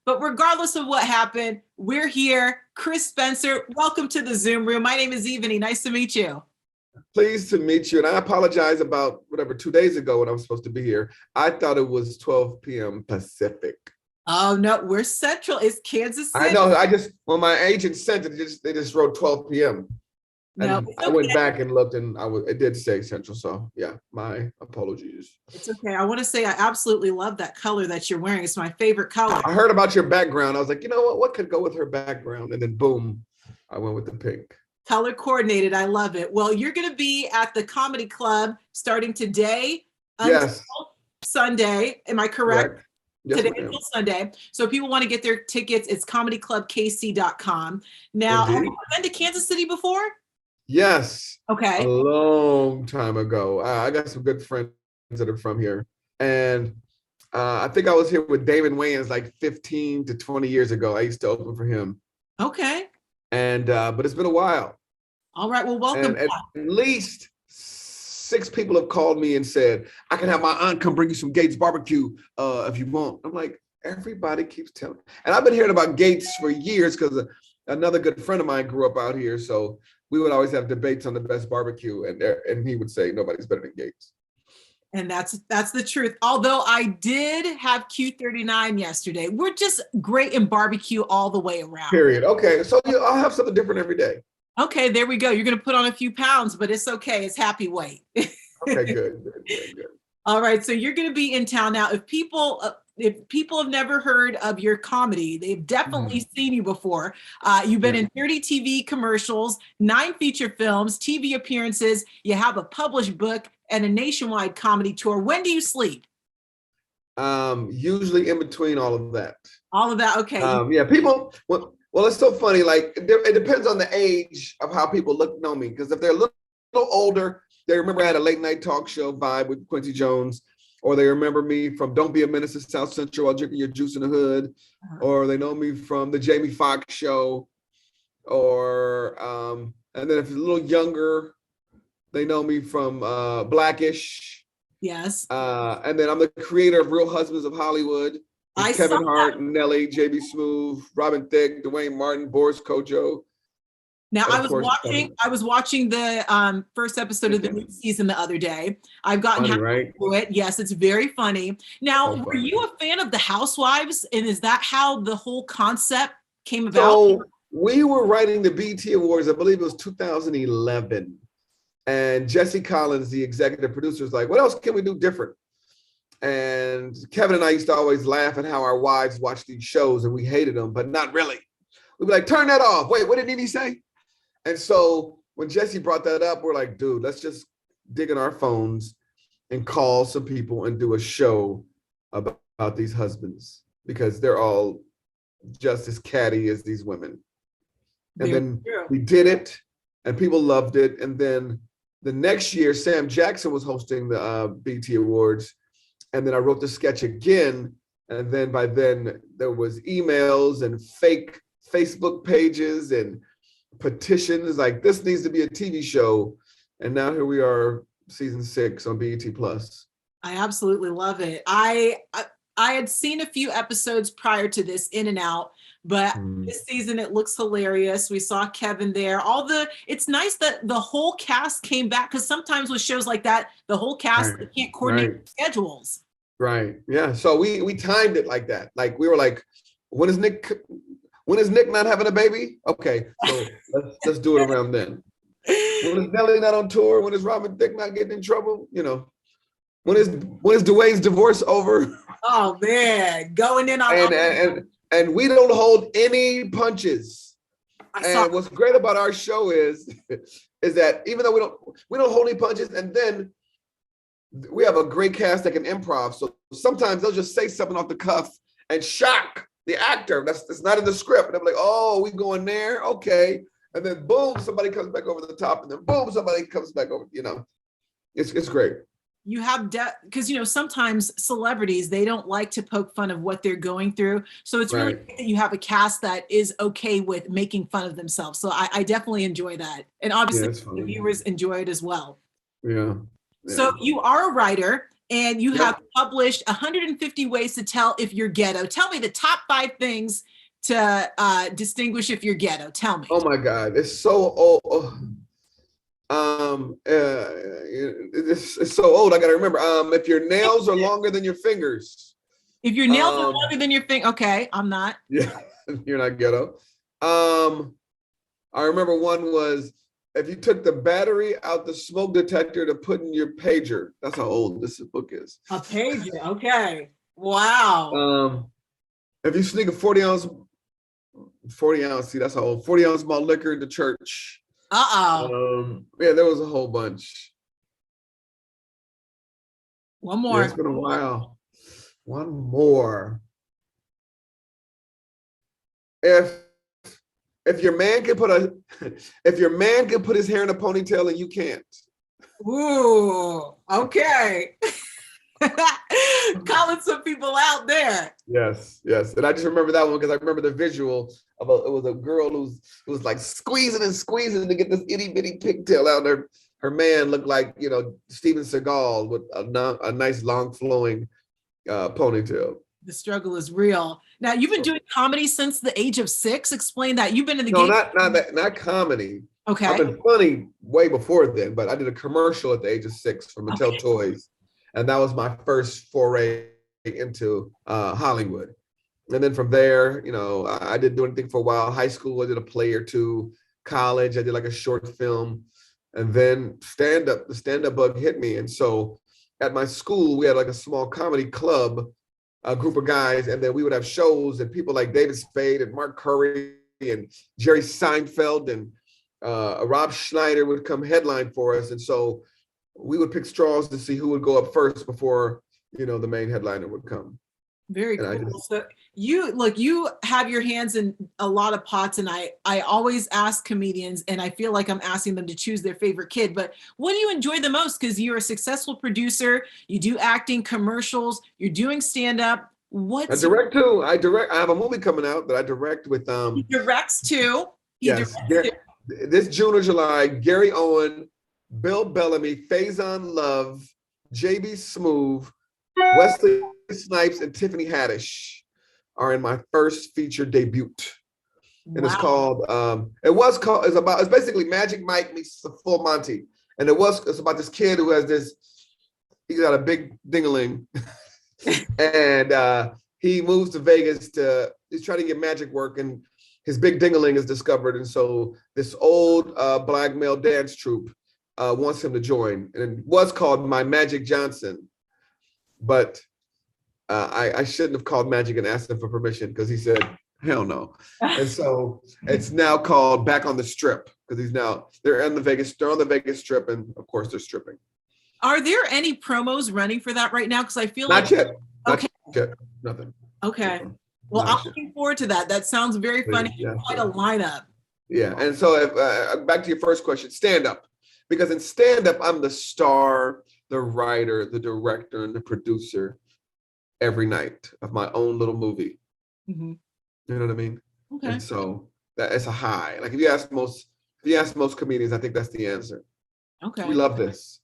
But regardless of what happened, we're here. Chris Spencer, welcome to the Zoom room. My name is Evany. Nice to meet you. Pleased to meet you. And I apologize about 2 days ago when I was supposed to be here. I thought it was 12 p.m. Pacific. Oh, no, we're Central. It's Kansas City. I know. When my agent sent it, they just wrote 12 p.m. And no, I went back and looked, and it did say Central. So yeah, my apologies. It's okay. I want to say I absolutely love that color that you're wearing. It's my favorite color. I heard about your background. I was like, you know what could go with her background? And then boom, I went with the pink. Color coordinated. I love it. Well, you're going to be at the Comedy Club starting today until Sunday. Am I correct? Yes, today until Sunday. So if people want to get their tickets, it's comedyclubkc.com. Now, have you been to Kansas City before? Yes. Okay. A long time ago. I got some good friends that are from here. And I think I was here with Damon Wayans like 15 to 20 years ago. I used to open for him. Okay. And but it's been a while. All right. Well, welcome. And at least 6 people have called me and said, I can have my aunt come bring you some Gates barbecue if you want. I'm like, everybody keeps telling me. And I've been hearing about Gates for years because another good friend of mine grew up out here. So we would always have debates on the best barbecue. And he would say, nobody's better than Gates. And that's the truth. Although I did have Q39 yesterday. We're just great in barbecue all the way around. Period. Okay. So I'll have something different every day. Okay, there we go. You're going to put on a few pounds, but it's okay. It's happy weight. Okay, good. All right, so you're going to be in town now. If people have never heard of your comedy, they've definitely seen you before. You've been in 30 TV commercials, 9 feature films, TV appearances. You have a published book and a nationwide comedy tour. When do you sleep? Usually in between all of that. All of that, okay. Yeah, people. Well, it's so funny. Like it depends on the age of how people know me. Because if they're a little older, they remember I had a late night talk show vibe with Quincy Jones, or they remember me from Don't Be a Menace to South Central while drinking your juice in the hood, or they know me from the Jamie Foxx show, or and then if it's a little younger, they know me from Blackish. Yes. And then I'm the creator of Real Husbands of Hollywood. Kevin Hart, Nelly, JB Smoove, Robin Thicke, Dwayne Martin, Boris Kojo. Now I was watching the first episode of the new season the other day. I've gotten right? through it. Yes, it's very funny. Now, were you a fan of the Housewives? And is that how the whole concept came about? So we were writing the BET Awards, I believe it was 2011. And Jesse Collins, the executive producer, was like, what else can we do different? And Kevin and I used to always laugh at how our wives watched these shows and we hated them, but not really. We'd be like, turn that off. Wait, what did he say? And so when Jesse brought that up, we're like, dude, let's just dig in our phones and call some people and do a show about these husbands because they're all just as catty as these women. And then we did it and people loved it. And then the next year, Sam Jackson was hosting the BET Awards. And then I wrote the sketch again. And then by then there was emails and fake Facebook pages and petitions like this needs to be a TV show. And now here we are, season 6 on BET Plus. I absolutely love it. I had seen a few episodes prior to this, in and out, but this season it looks hilarious. We saw Kevin there. It's nice that the whole cast came back because sometimes with shows like that, the whole cast they can't coordinate schedules. Right. Yeah. So we timed it like that. Like we were like, when is Nick not having a baby? Okay, so let's do it around then. When is Nelly not on tour? When is Robin Thicke not getting in trouble? You know, when is Dwayne's divorce over? Oh man, going in on and we don't hold any punches. And what's great about our show is that even though we don't hold any punches, and then we have a great cast that can improv. So sometimes they'll just say something off the cuff and shock the actor. That's not in the script. And I'm like, oh, we going there? Okay. And then boom, somebody comes back over the top, and then boom, somebody comes back over, you know. It's great. You have because sometimes celebrities, they don't like to poke fun of what they're going through. So it's really great that you have a cast that is okay with making fun of themselves. So I definitely enjoy that. And obviously the viewers enjoy it as well. Yeah. So you are a writer. and you Yep. have published 150 ways to tell if you're ghetto. Tell me the top 5 things to distinguish if you're ghetto. Tell me. Oh my God, it's so old. It's so old. I gotta remember. If your nails are longer than your fingers, If your nails are um, longer than your finger, okay, I'm not. yeah, you're not ghetto. I remember one was if you took the battery out the smoke detector to put in your pager. That's how old this book is. A pager, okay. Wow. If you sneak a 40 ounce, see, that's how old, 40 ounce malt liquor into church. Yeah, there was a whole bunch. One more. Yeah, it's been a while. One more. If your man can put his hair in a ponytail and you can't. Ooh, okay. Calling some people out there. Yes, yes. And I just remember that one because I remember the visual of it was a girl who was like squeezing and squeezing to get this itty bitty pigtail out there. Her man looked like, Steven Seagal with a nice long flowing ponytail. The struggle is real. Now, you've been doing comedy since the age of 6. Explain that. You've been in the No, game. not comedy. Okay. I've been funny way before then, but I did a commercial at the age of 6 for Mattel Toys. And that was my first foray into Hollywood. And then from there, I didn't do anything for a while. High school, I did a play or two. College, I did like a short film. And then the stand-up bug hit me. And so at my school, we had like a small comedy club, a group of guys, and then we would have shows and people like David Spade and Mark Curry and Jerry Seinfeld and Rob Schneider would come headline for us. And so we would pick straws to see who would go up first before, the main headliner would come. Very cool. So you have your hands in a lot of pots, and I always ask comedians, and I feel like I'm asking them to choose their favorite kid, but what do you enjoy the most? Because you're a successful producer, you do acting, commercials, you're doing stand-up. I direct too. I have a movie coming out that I direct with He directs too. Yes. This June or July, Gary Owen, Bill Bellamy, Faison Love, JB Smoove, Wesley Snipes, and Tiffany Haddish are in my first feature debut. And it's called, it's basically Magic Mike meets Full Monty. And it's about this kid who has he's got a big ding-a-ling. And he moves to Vegas he's trying to get magic work, and his big ding-a-ling is discovered. And so this old black male dance troupe wants him to join. And it was called My Magic Johnson. But I shouldn't have called Magic and asked him for permission because he said, hell no. And so it's now called Back on the Strip because they're on the Vegas Strip, and of course they're stripping. Are there any promos running for that right now? Because I feel Not like yet. Not yet. Nothing. Okay. Well, I'm looking forward to that. That sounds very funny. Yeah, quite a lineup. Yeah. And so back to your first question, stand up. Because in stand up, I'm the star, the writer, the director, and the producer every night of my own little movie. Mm-hmm. You know what I mean? Okay. And so it's a high. Like if you ask most comedians, I think that's the answer. Okay. We love this.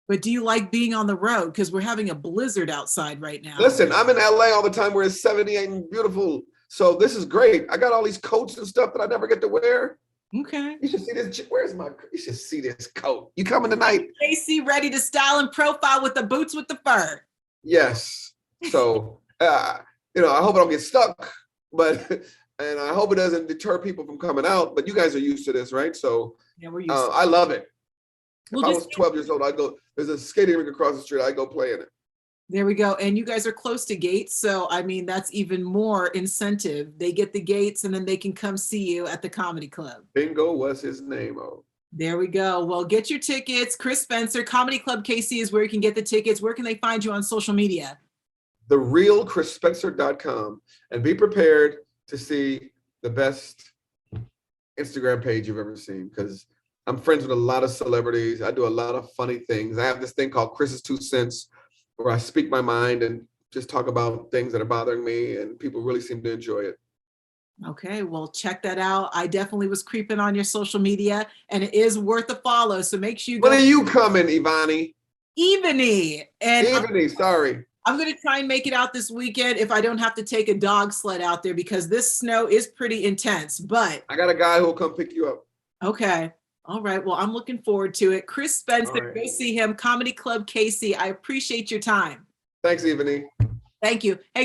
But do you like being on the road? Because we're having a blizzard outside right now. Listen, I'm in LA all the time where it's 78 and beautiful. So this is great. I got all these coats and stuff that I never get to wear. Okay. You should see this. You should see this coat. You coming tonight? AC ready to style and profile with the boots with the fur. Yes. So, I hope I don't get stuck, and I hope it doesn't deter people from coming out, but you guys are used to this, right? So yeah, we're used to it. I love it. Well, if I was 12 years old, there's a skating rink across the street, I'd go play in it. There we go. And you guys are close to gates. So, I mean, that's even more incentive. They get the gates and then they can come see you at the comedy club. Bingo was his name. Oh, there we go. Well, get your tickets. Chris Spencer, Comedy Club KC is where you can get the tickets. Where can they find you on social media? TheRealChrisSpencer.com. And be prepared to see the best Instagram page you've ever seen, because I'm friends with a lot of celebrities. I do a lot of funny things. I have this thing called Chris's 2 Cents, where I speak my mind and just talk about things that are bothering me, and people really seem to enjoy it. Okay, well, check that out. I definitely was creeping on your social media, and it is worth a follow. So make sure you go. When are you coming, Ivani? Ebony. And Ebony, sorry. I'm going to try and make it out this weekend if I don't have to take a dog sled out there because this snow is pretty intense. But I got a guy who'll come pick you up. okay. All right. Well, I'm looking forward to it. Chris Spencer, Right. go see him. Comedy Club KC. I appreciate your time. Thanks, Ebony. Thank you. Hey,